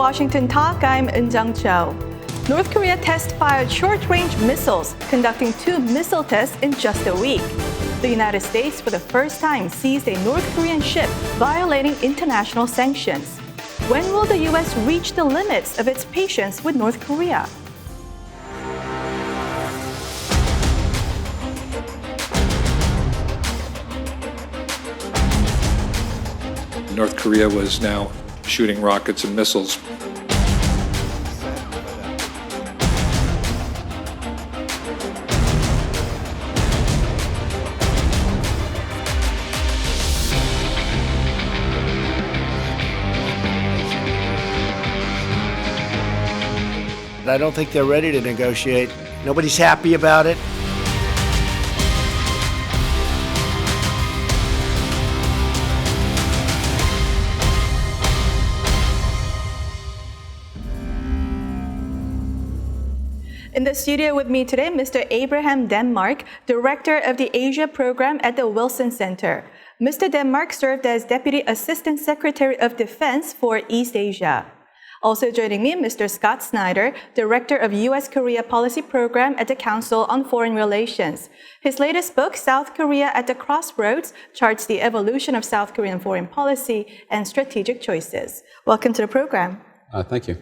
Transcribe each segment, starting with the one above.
Washington Talk, I'm Eun-jung Cho. North Korea test-fired short-range missiles, conducting 2 missile tests in just a week. The United States, for the first time, seized a North Korean ship violating international sanctions. When will the U.S. reach the limits of its patience with North Korea? North Korea was now shooting rockets and missiles. I don't think they're ready to negotiate. Nobody's happy about it. In the studio with me today, Mr. Abraham Denmark, Director of the Asia Program at the Wilson Center. Mr. Denmark served as Deputy Assistant Secretary of Defense for East Asia. Also joining me, Mr. Scott Snyder, Director of U.S.-Korea Policy Program at the Council on Foreign Relations. His latest book, South Korea at the Crossroads, charts the evolution of South Korean foreign policy and strategic choices. Welcome to the program. Thank you.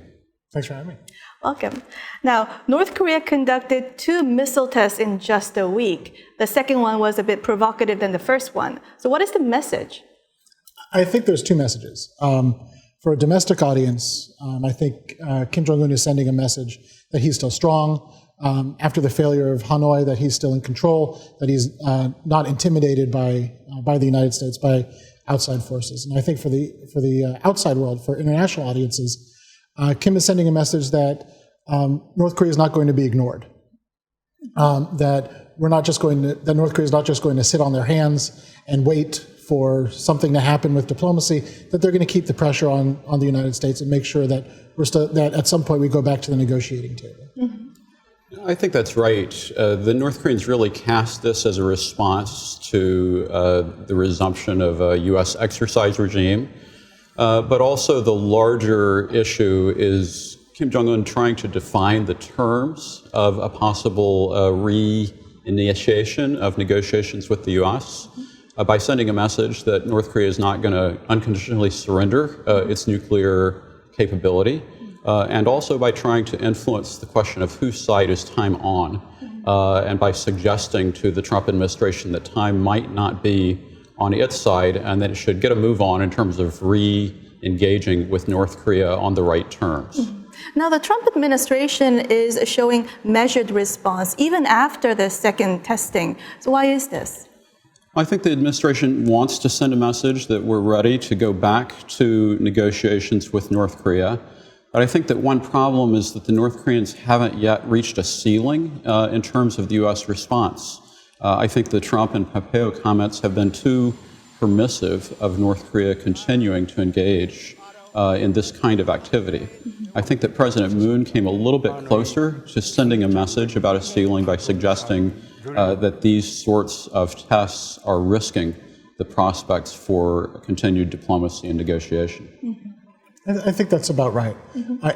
Thanks for having me. Welcome. Now, North Korea conducted 2 missile tests in just a week. The second one was a bit provocative than the first one. So what is the message? I think there's 2 messages. For a domestic audience, I think Kim Jong-un is sending a message that he's still strong, after the failure of Hanoi, that he's still in control, that he's not intimidated by the United States, by outside forces. And I think for the outside world, for international audiences, Kim is sending a message that North Korea is not going to be ignored. That North Korea is not just going to sit on their hands and wait for something to happen with diplomacy, that they're going to keep the pressure on the United States and make sure that that at some point we go back to the negotiating table. Mm-hmm. I think that's right. The North Koreans really cast this as a response to the resumption of a U.S. exercise regime. But also the larger issue is Kim Jong-un trying to define the terms of a possible reinitiation of negotiations with the U.S. By sending a message that North Korea is not going to unconditionally surrender its nuclear capability, and also by trying to influence the question of whose side is time on, and by suggesting to the Trump administration that time might not be on its side, and that it should get a move on in terms of re-engaging with North Korea on the right terms. Mm-hmm. Now, the Trump administration is showing measured response even after the second testing. So why is this? I think the administration wants to send a message that we're ready to go back to negotiations with North Korea. But I think that one problem is that the North Koreans haven't yet reached a ceiling in terms of the U.S. response. I think the Trump and Pompeo comments have been too permissive of North Korea continuing to engage in this kind of activity. I think that President Moon came a little bit closer to sending a message about a ceiling by suggesting that these sorts of tests are risking the prospects for continued diplomacy and negotiation. I think that's about right.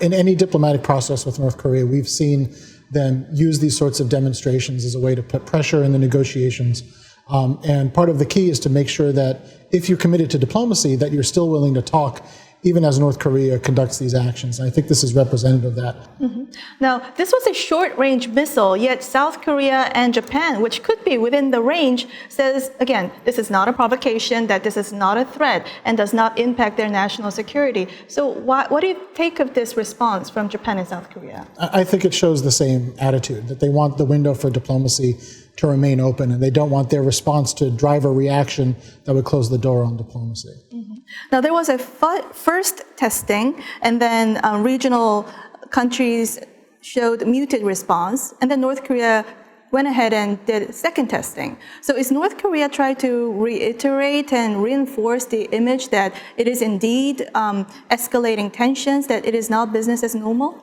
In any diplomatic process with North Korea, we've seen them use these sorts of demonstrations as a way to put pressure in the negotiations. And part of the key is to make sure that if you're committed to diplomacy, that you're still willing to talk even as North Korea conducts these actions. And I think this is representative of that. Mm-hmm. Now, this was a short-range missile, yet South Korea and Japan, which could be within the range, says, again, this is not a provocation, that this is not a threat, and does not impact their national security. So what do you take of this response from Japan and South Korea? I think it shows the same attitude, that they want the window for diplomacy to remain open, and they don't want their response to drive a reaction that would close the door on diplomacy. Mm-hmm. Now, there was a first testing, and then regional countries showed muted response, and then North Korea went ahead and did second testing. So is North Korea trying to reiterate and reinforce the image that it is indeed escalating tensions, that it is not business as normal?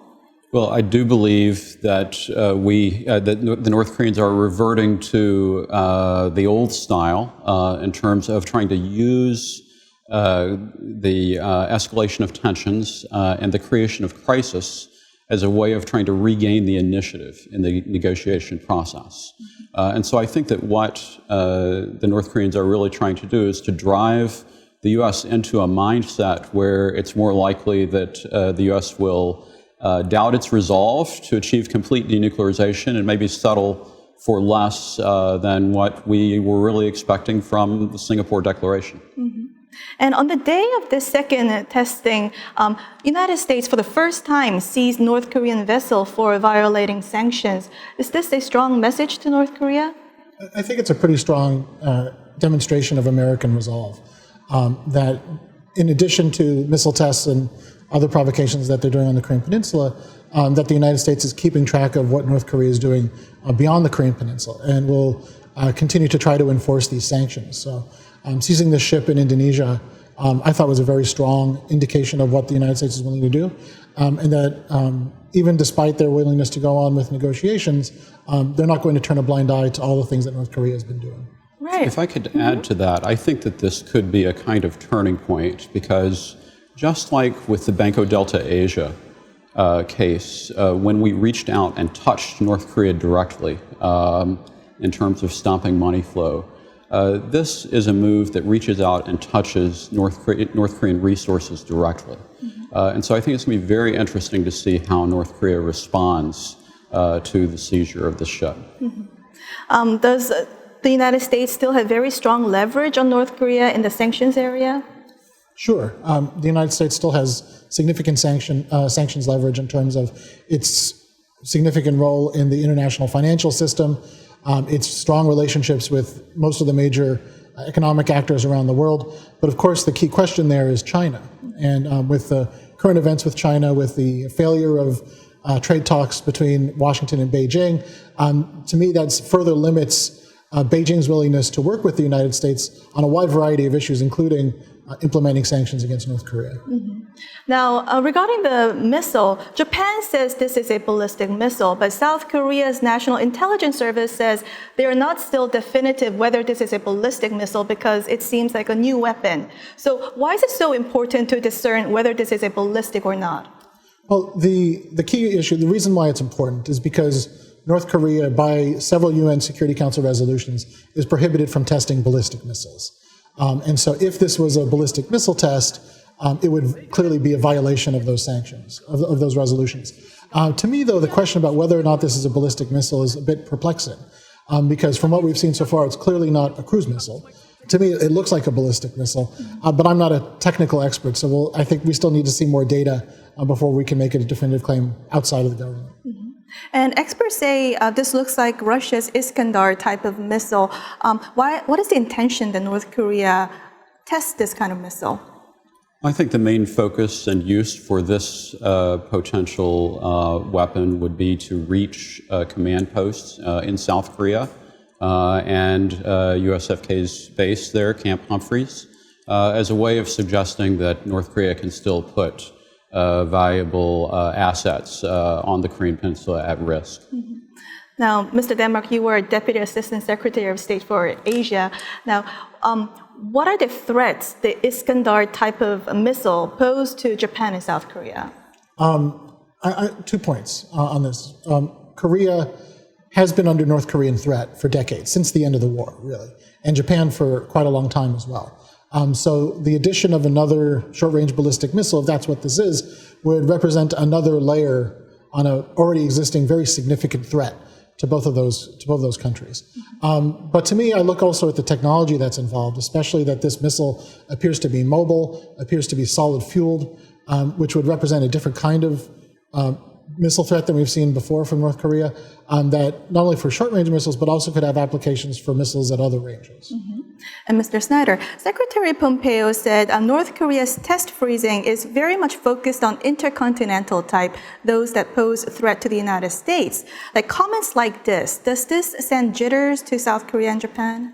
Well, I do believe that that the North Koreans are reverting to the old style in terms of trying to use the escalation of tensions and the creation of crisis as a way of trying to regain the initiative in the negotiation process. And so I think that what the North Koreans are really trying to do is to drive the U.S. into a mindset where it's more likely that the U.S. will doubt its resolve to achieve complete denuclearization and maybe settle for less than what we were really expecting from the Singapore Declaration. Mm-hmm. And on the day of the second testing, United States for the first time seized North Korean vessel for violating sanctions. Is this a strong message to North Korea? I think it's a pretty strong demonstration of American resolve. That in addition to missile tests and other provocations that they're doing on the Korean Peninsula, that the United States is keeping track of what North Korea is doing beyond the Korean Peninsula and will continue to try to enforce these sanctions. So seizing the ship in Indonesia, I thought was a very strong indication of what the United States is willing to do, and that even despite their willingness to go on with negotiations, they're not going to turn a blind eye to all the things that North Korea has been doing. Right. If I could add to that, I think that this could be a kind of turning point because just like with the Banco Delta Asia case, when we reached out and touched North Korea directly in terms of stopping money flow, this is a move that reaches out and touches North Korean resources directly. And so I think it's going to be very interesting to see how North Korea responds to the seizure of the ship. Does the United States still have very strong leverage on North Korea in the sanctions area? Sure. The United States still has significant sanctions leverage in terms of its significant role in the international financial system, its strong relationships with most of the major economic actors around the world. But of course, the key question there is China. And with the current events with China, with the failure of trade talks between Washington and Beijing, to me, that further limits Beijing's willingness to work with the United States on a wide variety of issues, including implementing sanctions against North Korea. Now, regarding the missile, Japan says this is a ballistic missile, but South Korea's National Intelligence Service says they are not still definitive whether this is a ballistic missile because it seems like a new weapon. So why is it so important to discern whether this is a ballistic or not? Well, the key issue, the reason why it's important is because North Korea, by several UN Security Council resolutions, is prohibited from testing ballistic missiles. And so if this was a ballistic missile test, it would clearly be a violation of those sanctions, of those resolutions. To me, though, the question about whether or not this is a ballistic missile is a bit perplexing, because from what we've seen so far, it's clearly not a cruise missile. To me, it looks like a ballistic missile, but I'm not a technical expert, so I think we still need to see more data before we can make a definitive claim outside of the government. And experts say this looks like Russia's Iskander type of missile. What is the intention that North Korea tests this kind of missile? I think the main focus and use for this potential weapon would be to reach command posts in South Korea and USFK's base there, Camp Humphreys, as a way of suggesting that North Korea can still put valuable assets on the Korean Peninsula at risk. Now, Mr. Denmark, you were Deputy Assistant Secretary of State for Asia. Now, what are the threats the Iskander type of missile pose to Japan and South Korea? 2 points on this. Korea has been under North Korean threat for decades, since the end of the war, really, and Japan for quite a long time as well. So the addition of another short-range ballistic missile, if that's what this is, would represent another layer on an already existing very significant threat to both of those countries. But to me, I look also at the technology that's involved, especially that this missile appears to be mobile, appears to be solid-fueled, which would represent a different kind of missile threat than we've seen before from North Korea, that not only for short-range missiles, but also could have applications for missiles at other ranges. And Mr. Snyder, Secretary Pompeo said North Korea's test freezing is very much focused on intercontinental type, those that pose a threat to the United States. Like comments like this, does this send jitters to South Korea and Japan?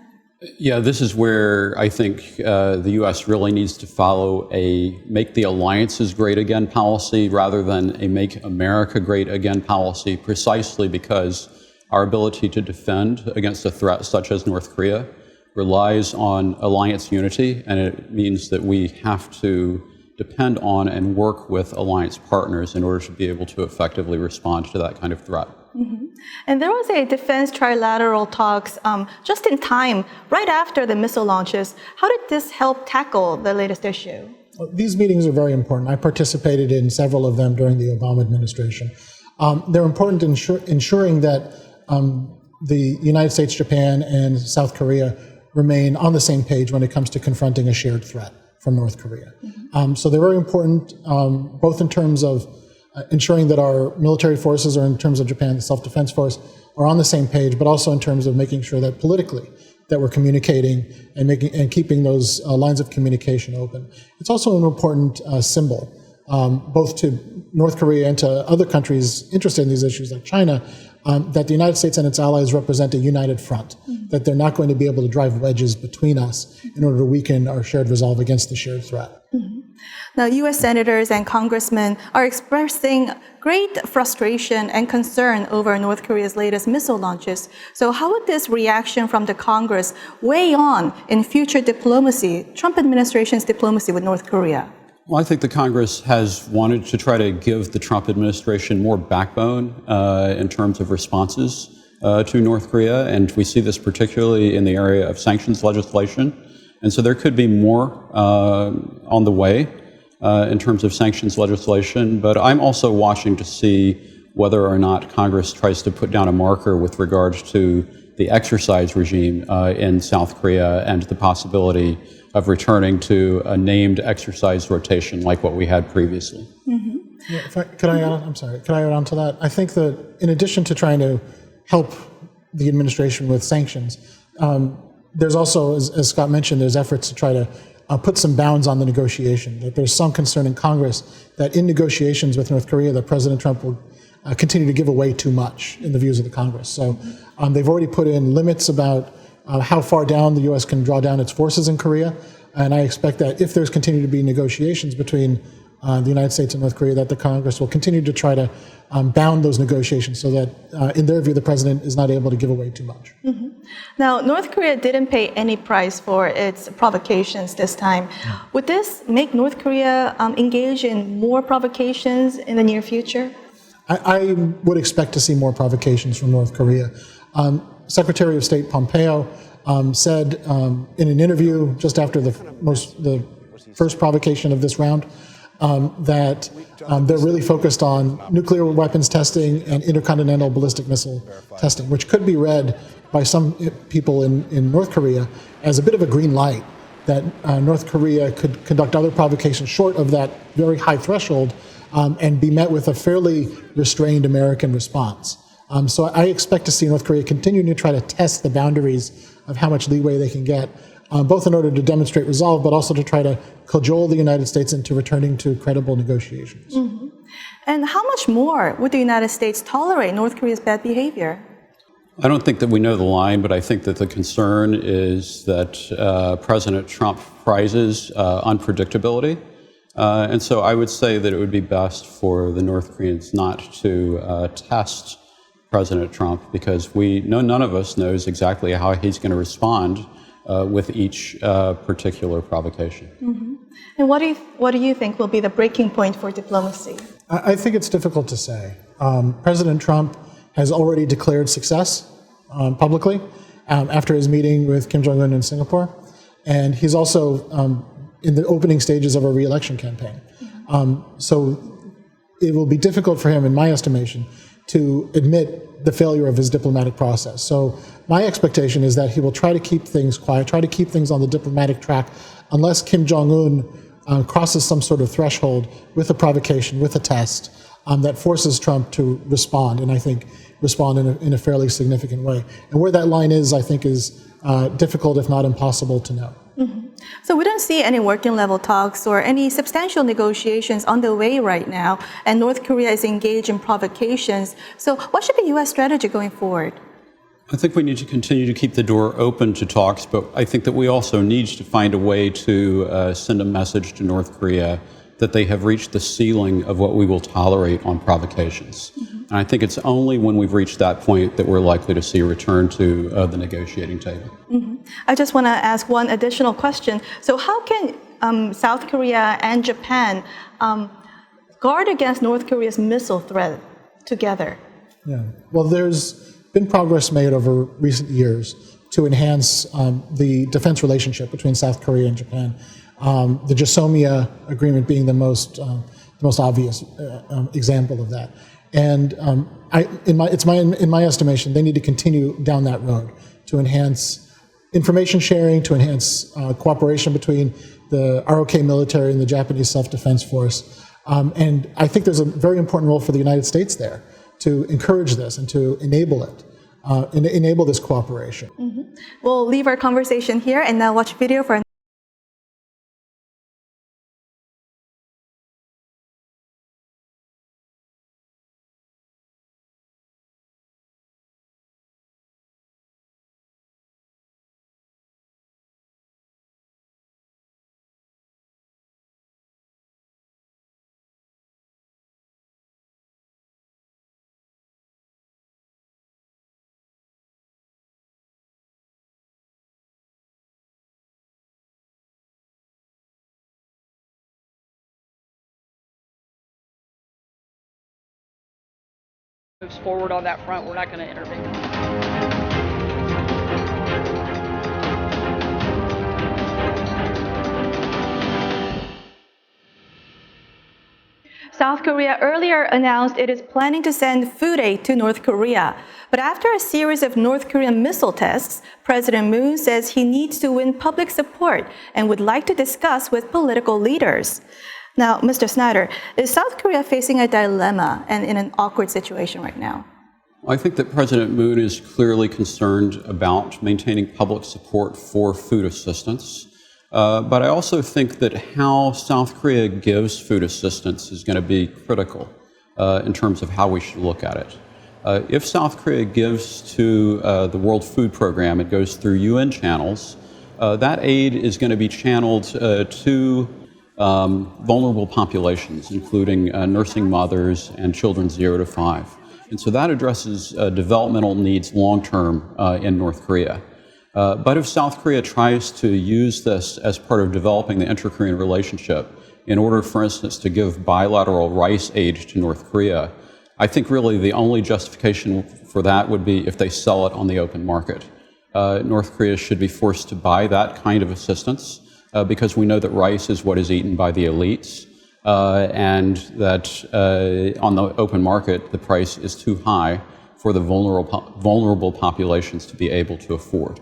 Yeah, this is where I think the U.S. really needs to follow a make the alliances great again policy rather than a make America great again policy, precisely because our ability to defend against a threat such as North Korea relies on alliance unity, and it means that we have to depend on and work with alliance partners in order to be able to effectively respond to that kind of threat. Mm-hmm. And there was a defense trilateral talks just in time, right after the missile launches. How did this help tackle the latest issue? Well, these meetings are very important. I participated in several of them during the Obama administration. They're important in ensuring that the United States, Japan, and South Korea remain on the same page when it comes to confronting a shared threat from North Korea. Mm-hmm. So they're very important, both in terms of ensuring that our military forces, or in terms of Japan, the self-defense force, are on the same page, but also in terms of making sure that politically that we're communicating and keeping those lines of communication open. It's also an important symbol, both to North Korea and to other countries interested in these issues like China, that the United States and its allies represent a united front, that they're not going to be able to drive wedges between us in order to weaken our shared resolve against the shared threat. Mm-hmm. Now, U.S. senators and congressmen are expressing great frustration and concern over North Korea's latest missile launches. So how would this reaction from the Congress weigh on in future diplomacy, Trump administration's diplomacy with North Korea? Well, I think the Congress has wanted to try to give the Trump administration more backbone in terms of responses to North Korea, and we see this particularly in the area of sanctions legislation. And so there could be more on the way in terms of sanctions legislation, but I'm also watching to see whether or not Congress tries to put down a marker with regards to the exercise regime in South Korea and the possibility of returning to a named exercise rotation like what we had previously. Mm-hmm. Yeah, could I add on to that? I think that in addition to trying to help the administration with sanctions, there's also, as Scott mentioned, there's efforts to try to put some bounds on the negotiation. That there's some concern in Congress that in negotiations with North Korea, that President Trump will continue to give away too much in the views of the Congress. So they've already put in limits about how far down the U.S. can draw down its forces in Korea. And I expect that if there's continued to be negotiations between the United States and North Korea, that the Congress will continue to try to bound those negotiations so that, in their view, the president is not able to give away too much. Mm-hmm. Now, North Korea didn't pay any price for its provocations this time. Would this make North Korea engage in more provocations in the near future? I would expect to see more provocations from North Korea. Secretary of State Pompeo said in an interview just after the first provocation of this round that they're really focused on nuclear weapons testing and intercontinental ballistic missile testing, which could be read by some people in North Korea as a bit of a green light that North Korea could conduct other provocations short of that very high threshold and be met with a fairly restrained American response. So I expect to see North Korea continuing to try to test the boundaries of how much leeway they can get, both in order to demonstrate resolve, but also to try to cajole the United States into returning to credible negotiations. Mm-hmm. And how much more would the United States tolerate North Korea's bad behavior? I don't think that we know the line, but I think that the concern is that President Trump prizes unpredictability. And so I would say that it would be best for the North Koreans not to test President Trump, because none of us knows exactly how he's going to respond with each particular provocation. Mm-hmm. And what do you think will be the breaking point for diplomacy? I think it's difficult to say. President Trump has already declared success publicly after his meeting with Kim Jong-un in Singapore, and he's also in the opening stages of a re-election campaign. So it will be difficult for him, in my estimation, to admit the failure of his diplomatic process. So my expectation is that he will try to keep things quiet, try to keep things on the diplomatic track, unless Kim Jong-un crosses some sort of threshold with a provocation, with a test, that forces Trump to respond, and I think respond in a fairly significant way. And where that line is, I think, is difficult, if not impossible, to know. Mm-hmm. So we don't see any working level talks or any substantial negotiations on the way right now, and North Korea is engaged in provocations. So what should be U.S. strategy going forward? I think we need to continue to keep the door open to talks, but I think that we also need to find a way to send a message to North Korea that they have reached the ceiling of what we will tolerate on provocations. Mm-hmm. And I think it's only when we've reached that point that we're likely to see a return to the negotiating table. I just want to ask one additional question. So how can South Korea and Japan guard against North Korea's missile threat together? Yeah. Well, there's been progress made over recent years to enhance the defense relationship between South Korea and Japan. The JSOMIA agreement being the most obvious example of that. And in my estimation, they need to continue down that road to enhance information sharing, to enhance cooperation between the ROK military and the Japanese Self-Defense Force. And I think there's a very important role for the United States there to encourage this and to enable it, enable this cooperation. We'll leave our conversation here and now watch video for moves forward on that front, we're not going to intervene. South Korea earlier announced it is planning to send food aid to North Korea. But after a series of North Korean missile tests, President Moon says he needs to win public support and would like to discuss with political leaders. Now, Mr. Snyder, is South Korea facing a dilemma and in an awkward situation right now? I think that President Moon is clearly concerned about maintaining public support for food assistance. But I also think that how South Korea gives food assistance is going to be critical in terms of how we should look at it. If South Korea gives to the World Food Program, it goes through UN channels, that aid is going to be channeled to vulnerable populations, including nursing mothers and children 0 to 5. And so that addresses developmental needs long-term in North Korea. But if South Korea tries to use this as part of developing the inter-Korean relationship in order, for instance, to give bilateral rice aid to North Korea, I think really the only justification for that would be if they sell it on the open market. North Korea should be forced to buy that kind of assistance because we know that rice is what is eaten by the elites and that on the open market the price is too high for the vulnerable populations to be able to afford.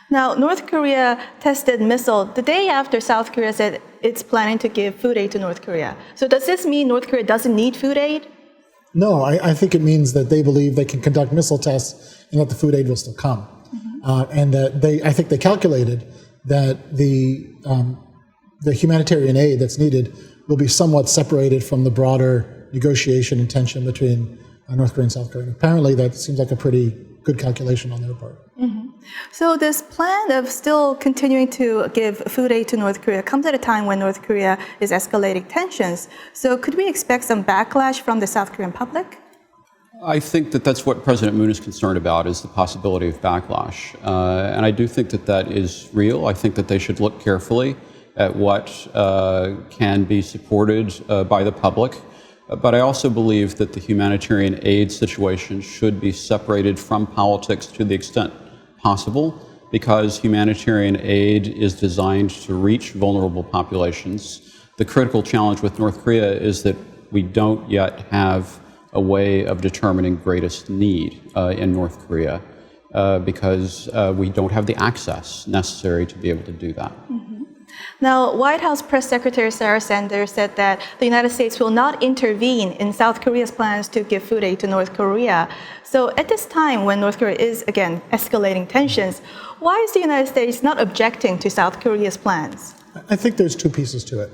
Now, North Korea tested missile the day after South Korea said it's planning to give food aid to North Korea. So does this mean North Korea doesn't need food aid? No, I think it means that they believe they can conduct missile tests and that the food aid will still come. And that I think they calculated that the humanitarian aid that's needed will be somewhat separated from the broader negotiation and tension between North Korea and South Korea. Apparently, that seems like a pretty good calculation on their part. So this plan of still continuing to give food aid to North Korea comes at a time when North Korea is escalating tensions. So could we expect some backlash from the South Korean public? I think that that's what President Moon is concerned about, is the possibility of backlash. And I do think that that is real. I think that they should look carefully at what can be supported by the public. But I also believe that the humanitarian aid situation should be separated from politics to the extent possible, because humanitarian aid is designed to reach vulnerable populations. The critical challenge with North Korea is that we don't yet have a way of determining greatest need in North Korea because we don't have the access necessary to be able to do that. Now, White House Press Secretary Sarah Sanders said that the United States will not intervene in South Korea's plans to give food aid to North Korea. So at this time, when North Korea is, again, escalating tensions, why is the United States not objecting to South Korea's plans? I think there's two pieces to it.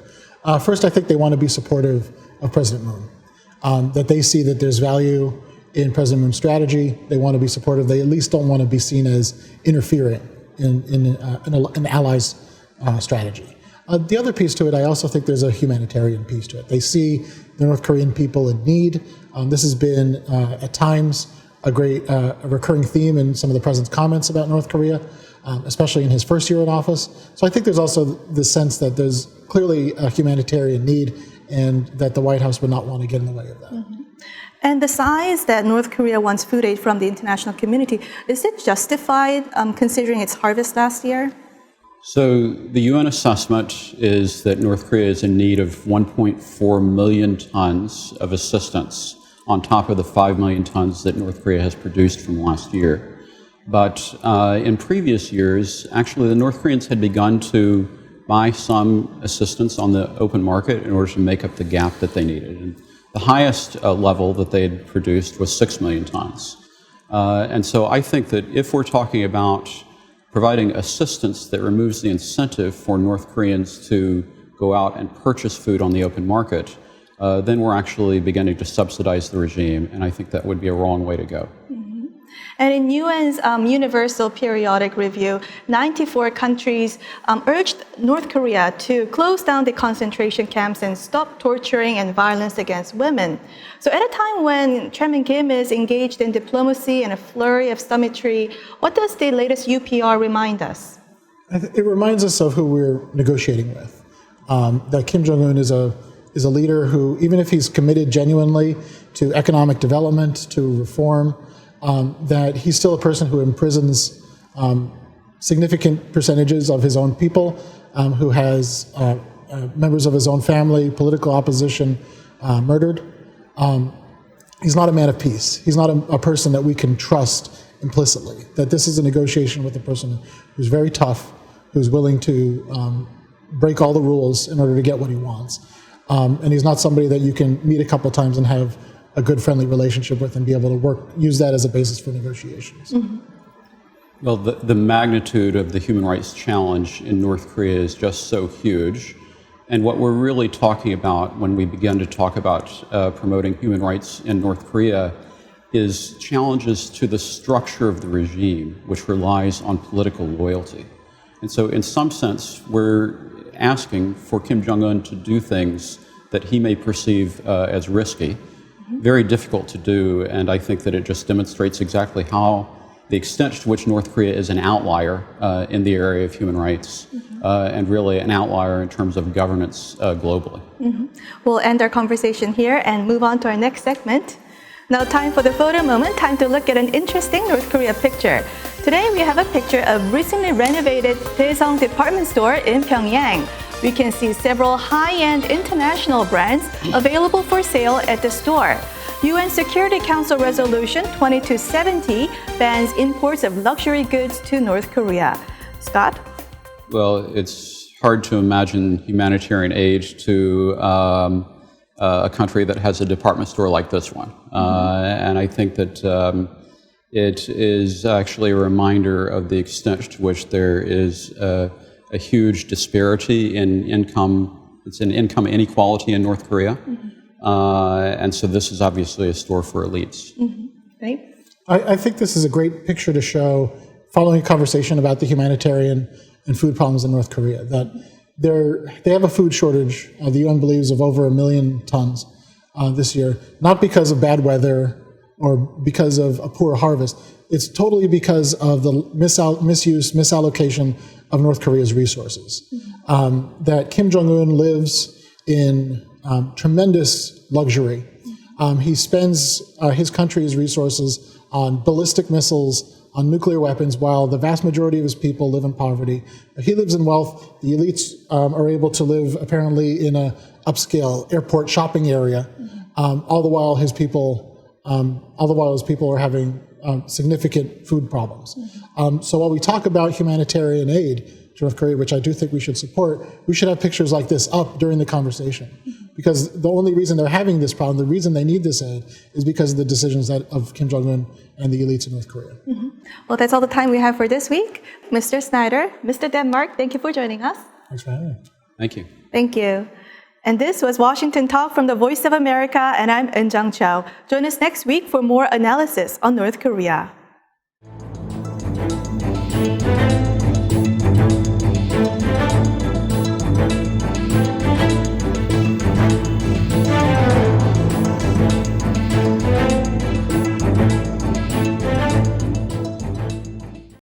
First, I think they want to be supportive of President Moon, that they see that there's value in President Moon's strategy. They want to be supportive. They at least don't want to be seen as interfering in an ally's strategy. The other piece to it, I also think there's a humanitarian piece to it. They see the North Korean people in need. This has been, at times, a recurring theme in some of the president's comments about North Korea, especially in his first year in office. So I think there's also the sense that there's clearly a humanitarian need and that the White House would not want to get in the way of that. Mm-hmm. And the size that North Korea wants food aid from the international community, is it justified considering its harvest last year? So the UN assessment is that North Korea is in need of 1.4 million tons of assistance on top of the 5 million tons that North Korea has produced from last year. But in previous years, actually the North Koreans had begun to buy some assistance on the open market in order to make up the gap that they needed. And the highest level that they had produced was 6 million tons. And so I think that if we're talking about providing assistance that removes the incentive for North Koreans to go out and purchase food on the open market, then we're actually beginning to subsidize the regime, and I think that would be a wrong way to go. And in UN's Universal Periodic Review, 94 countries urged North Korea to close down the concentration camps and stop torturing and violence against women. So at a time when Chairman Kim is engaged in diplomacy and a flurry of summitry, what does the latest UPR remind us? It reminds us of who we're negotiating with. That Kim Jong-un is a leader who, even if he's committed genuinely to economic development, to reform, that he's still a person who imprisons significant percentages of his own people, who has members of his own family, political opposition murdered. He's not a man of peace. He's not a person that we can trust implicitly, that this is a negotiation with a person who's very tough, who's willing to break all the rules in order to get what he wants. And he's not somebody that you can meet a couple times and have a good, friendly relationship with and be able to use that as a basis for negotiations. Mm-hmm. Well, the magnitude of the human rights challenge in North Korea is just so huge. And what we're really talking about when we begin to talk about promoting human rights in North Korea is challenges to the structure of the regime, which relies on political loyalty. And so in some sense, we're asking for Kim Jong-un to do things that he may perceive as risky. Very difficult to do, and I think that it just demonstrates exactly how the extent to which North Korea is an outlier in the area of human rights, and really an outlier in terms of governance globally. Mm-hmm. We'll end our conversation here and move on to our next segment. Now time for the photo moment, time to look at an interesting North Korea picture. Today we have a picture of recently renovated Daesung department store in Pyongyang. We can see several high-end international brands available for sale at the store. UN Security Council Resolution 2270 bans imports of luxury goods to North Korea. Scott? Well, it's hard to imagine humanitarian aid to a country that has a department store like this one. And I think that it is actually a reminder of the extent to which there is a huge disparity in income. It's an income inequality in North Korea. And so this is obviously a store for elites. Right? I think this is a great picture to show, following a conversation about the humanitarian and food problems in North Korea, that they have a food shortage, the UN believes, of over 1 million tons this year, not because of bad weather or because of a poor harvest. It's totally because of the misallocation of North Korea's resources. That Kim Jong-un lives in tremendous luxury. He spends his country's resources on ballistic missiles, on nuclear weapons, while the vast majority of his people live in poverty. He lives in wealth. The elites are able to live apparently in an upscale airport shopping area, all the while his people are having significant food problems. So while we talk about humanitarian aid to North Korea, which I do think we should support, we should have pictures like this up during the conversation. Because the only reason they're having this problem, the reason they need this aid, is because of the decisions of Kim Jong-un and the elites in North Korea. Well, that's all the time we have for this week. Mr. Snyder, Mr. Denmark, thank you for joining us. Thanks for having me. Thank you. Thank you. And this was Washington Talk from the Voice of America, and I'm Eun Jang Chao. Join us next week for more analysis on North Korea.